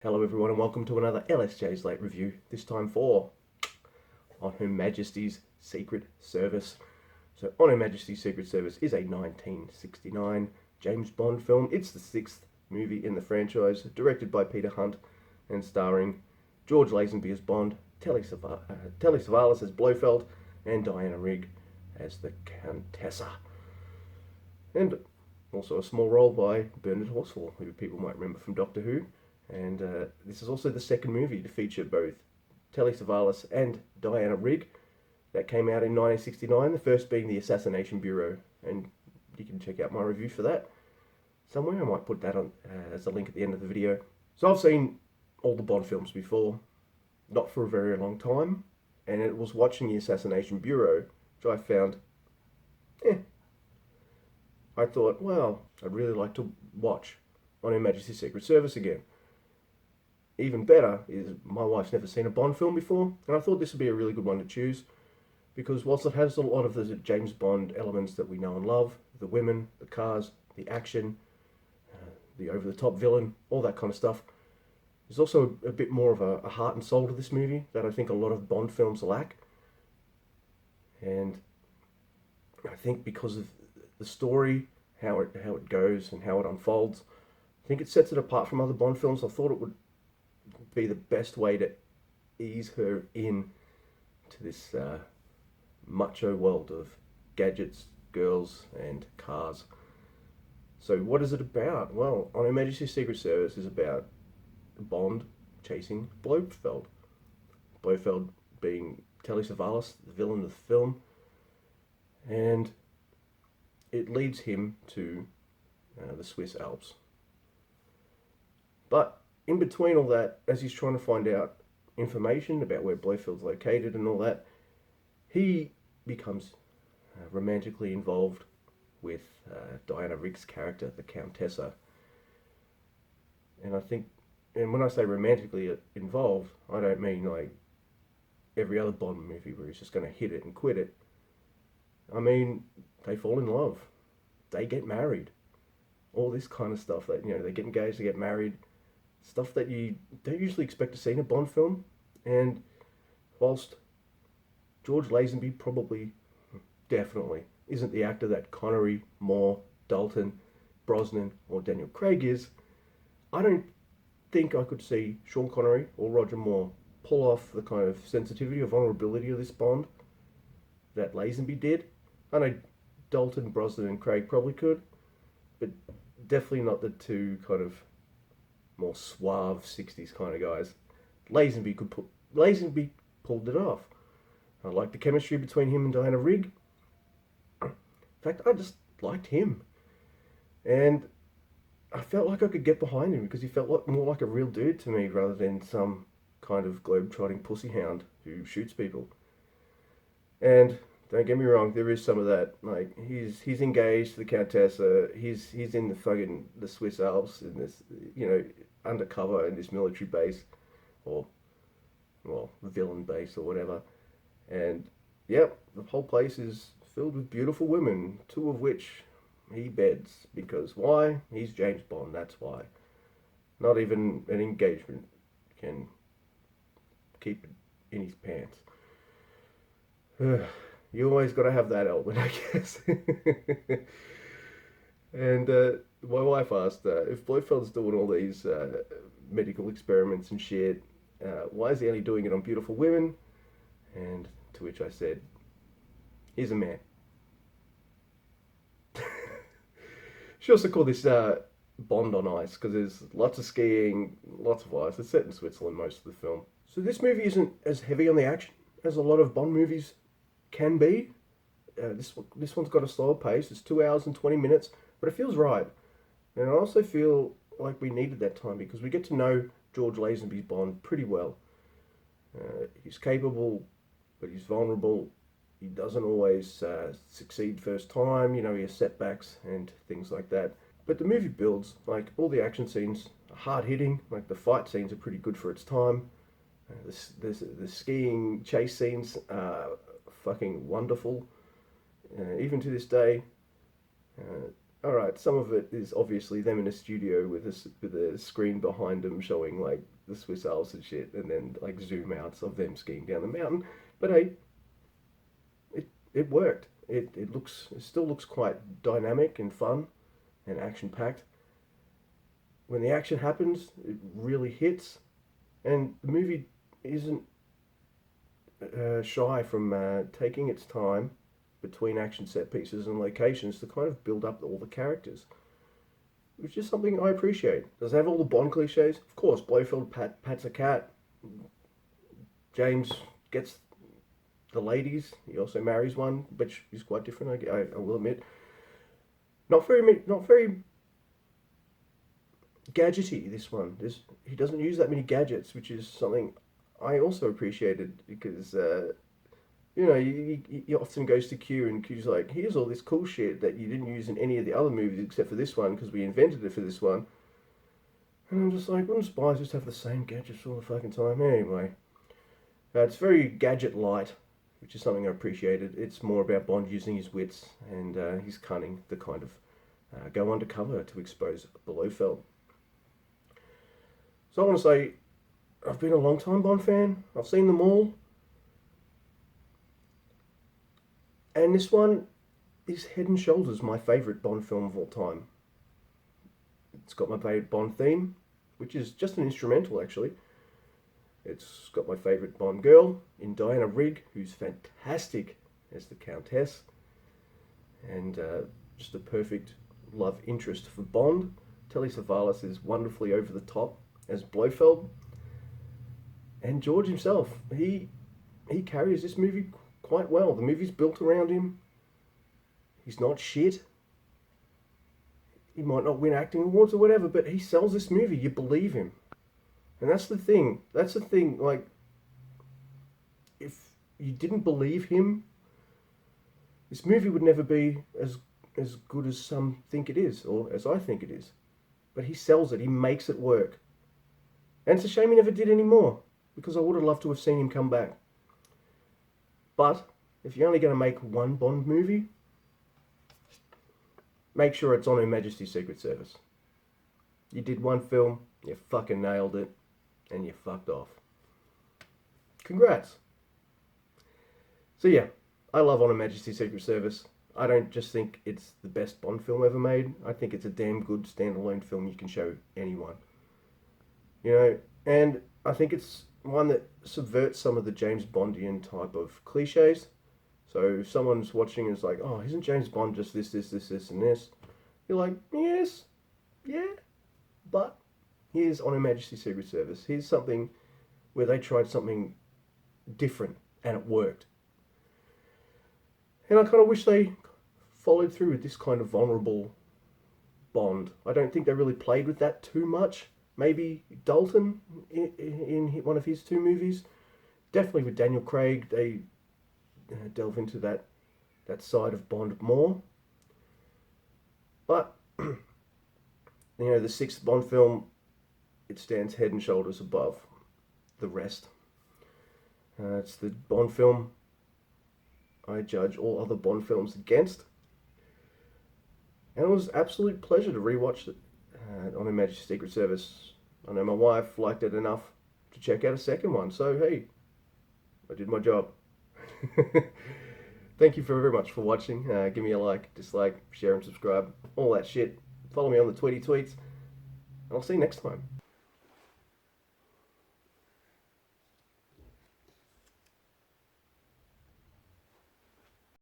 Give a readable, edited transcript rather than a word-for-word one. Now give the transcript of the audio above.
Hello everyone and welcome to another LSJ's Late Review, this time for On Her Majesty's Secret Service. So On Her Majesty's Secret Service is a 1969 James Bond film. It's the sixth movie in the franchise, directed by Peter Hunt and starring George Lazenby as Bond, Telly Savalas as Blofeld, and Diana Rigg as the Countessa. And also a small role by Bernard Horsfall, who people might remember from Doctor Who. And this is also the second movie to feature both Telly Savalas and Diana Rigg. That came out in 1969, the first being The Assassination Bureau. And you can check out my review for that somewhere. I might put that on as a link at the end of the video. So I've seen all the Bond films before, not for a very long time. And it was watching The Assassination Bureau, which I found, I thought, well, I'd really like to watch On Her Majesty's Secret Service again. Even better is my wife's never seen a Bond film before, and I thought this would be a really good one to choose, because whilst it has a lot of the James Bond elements that we know and love, the women, the cars, the action, the over-the-top villain, all that kind of stuff, there's also a bit more of a heart and soul to this movie that I think a lot of Bond films lack. And I think because of the story, how it goes and how it unfolds, I think it sets it apart from other Bond films. I thought it would be the best way to ease her in to this macho world of gadgets, girls, and cars. So what is it about? Well, On Her Majesty's Secret Service is about Bond chasing Blofeld. Blofeld being Telly Savalas, the villain of the film, and it leads him to the Swiss Alps. But in between all that, as he's trying to find out information about where Blofeld's located and all that, he becomes romantically involved with Diana Rigg's character, the Countessa. And I think, and when I say romantically involved, I don't mean like every other Bond movie where he's just going to hit it and quit it. I mean, they fall in love, they get married, all this kind of stuff. That, you know, they get engaged, they get married. Stuff that you don't usually expect to see in a Bond film. And whilst George Lazenby probably, definitely, isn't the actor that Connery, Moore, Dalton, Brosnan, or Daniel Craig is, I don't think I could see Sean Connery or Roger Moore pull off the kind of sensitivity or vulnerability of this Bond that Lazenby did. I know Dalton, Brosnan, and Craig probably could, but definitely not the two kind of more suave 60s kind of guys. Lazenby pulled it off. I liked the chemistry between him and Diana Rigg. In fact, I just liked him. And I felt like I could get behind him because he felt more like a real dude to me rather than some kind of globe-trotting pussyhound who shoots people. And don't get me wrong, there is some of that. Like he's engaged to the Countessa. He's in the Swiss Alps in this, you know, undercover in this military base, or well, villain base or whatever. And yep, the whole place is filled with beautiful women, two of which he beds, because why? He's James Bond. That's why. Not even an engagement can keep it in his pants. You always got to have that element, I guess. And my wife asked if Blofeld's doing all these medical experiments and shit, why is he only doing it on beautiful women? And to which I said, he's a man. She also called this Bond on Ice because there's lots of skiing, lots of ice. It's set in Switzerland most of the film. So this movie isn't as heavy on the action as a lot of Bond movies can be. This one's got a slower pace. It's 2 hours and 20 minutes, but it feels right. And I also feel like we needed that time because we get to know George Lazenby's Bond pretty well. He's capable, but he's vulnerable. He doesn't always succeed first time. You know, he has setbacks and things like that. But the movie builds. Like, all the action scenes are hard-hitting. Like, the fight scenes are pretty good for its time. The skiing chase scenes are fucking wonderful. Even to this day, all right, some of it is obviously them in a studio with a screen behind them showing like the Swiss Alps and shit, and then like zoom outs of them skiing down the mountain. But hey, it worked. It still looks quite dynamic and fun and action packed. When the action happens, it really hits, and the movie isn't shy from taking its time between action set pieces and locations to kind of build up all the characters, which is something I appreciate. Does it have all the Bond cliches? Of course, Blofeld pats a cat. James gets the ladies. He also marries one, which is quite different. I will admit. Not very gadgety. This one. He doesn't use that many gadgets, which is something I also appreciated because you know, he often goes to Q, and Q's like, here's all this cool shit that you didn't use in any of the other movies except for this one because we invented it for this one. And I'm just like, wouldn't spies just have the same gadgets all the fucking time? Anyway, it's very gadget light, which is something I appreciated. It's more about Bond using his wits and his cunning to kind of go undercover to expose Blofeld. So I want to say, I've been a long time Bond fan. I've seen them all. And this one is head and shoulders my favourite Bond film of all time. It's got my favourite Bond theme, which is just an instrumental actually. It's got my favourite Bond girl in Diana Rigg, who's fantastic as the Countess, and just a perfect love interest for Bond. Telly Savalas is wonderfully over the top as Blofeld, and George himself, he carries this movie quite well. The movie's built around him. He's not shit. He might not win acting awards or whatever, but he sells this movie. You believe him. And that's the thing. That's the thing. Like, if you didn't believe him, this movie would never be as good as some think it is, or as I think it is. But he sells it. He makes it work. And it's a shame he never did any more, because I would have loved to have seen him come back. But if you're only going to make one Bond movie, make sure it's on Her Majesty's Secret Service. You did one film, you fucking nailed it, and you fucked off. Congrats. So yeah, I love On Her Majesty's Secret Service. I don't just think it's the best Bond film ever made. I think it's a damn good standalone film you can show anyone. You know, and I think it's one that subverts some of the James Bondian type of cliches. So if someone's watching and is like, oh, isn't James Bond just this, and this? You're like, yes, yeah, but here's On Her Majesty's Secret Service. Here's something where they tried something different and it worked. And I kind of wish they followed through with this kind of vulnerable Bond. I don't think they really played with that too much. Maybe Dalton in one of his two movies. Definitely with Daniel Craig, they delve into that side of Bond more. But, you know, the sixth Bond film, it stands head and shoulders above the rest. It's the Bond film I judge all other Bond films against. And it was an absolute pleasure to rewatch it on Her Majesty's Secret Service. I know my wife liked it enough to check out a second one, so hey, I did my job. Thank you very much for watching. Give me a like, dislike, share and subscribe, all that shit. Follow me on the tweets, and I'll see you next time.